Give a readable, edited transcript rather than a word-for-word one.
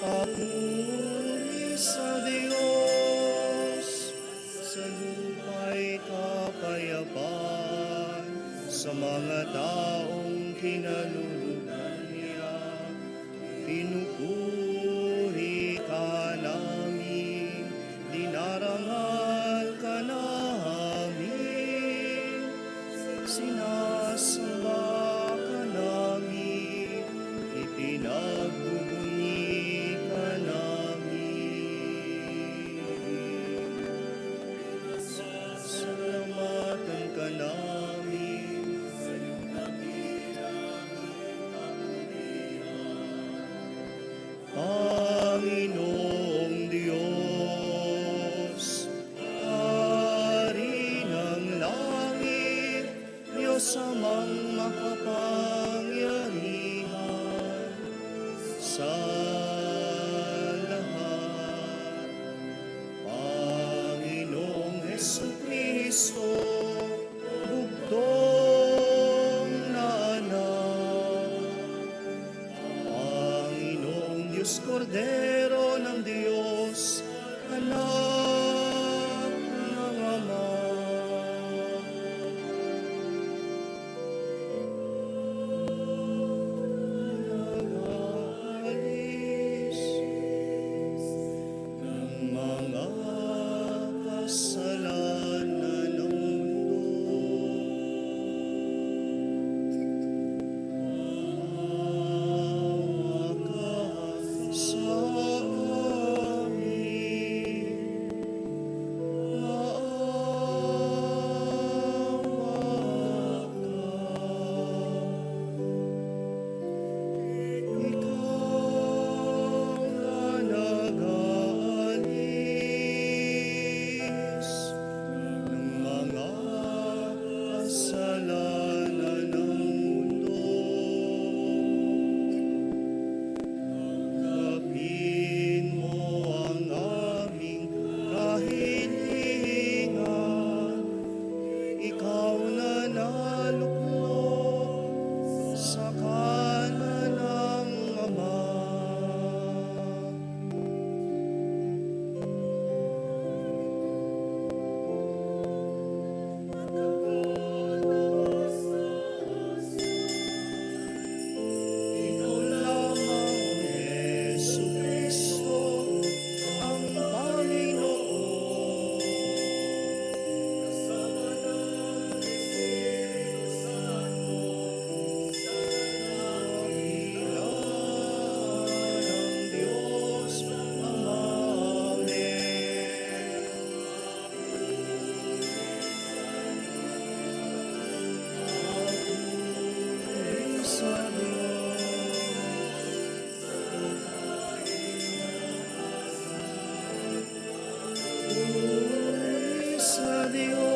Papuri sa Diyos, sa lupa'y kapayapaan, sa mga taong kinalulugdan niya. Pinupuri ka namin, dinarangal ka namin, sinasamba ka namin, ipinagbubunyi ka namin. Salamatan ka namin, Panginoong Diyos, Hari ng langit, Diyos amang makapangyarihan sa lahat. Panginoong Hesukristo, bugtong na anak, Panginoong Diyos, Kordero ng Diyos, anak ng Ama. Nag-aalis ng mga kasalanan ng mundo. Maawa ka sa amin. Maawa ka. Ikaw na nag-aalis ng mga kasalanan ng mundo. Tanggapin mo ang aming kahilingan. Ikaw na naluklok sa kanan ng Ama. Ikaw lamang, Jesucristo, ang Panginoon. Kasama ng Espiritu Santo, sa dakilan ng Diyos Ama. Papuri sa Diyos, papuri sa Diyos.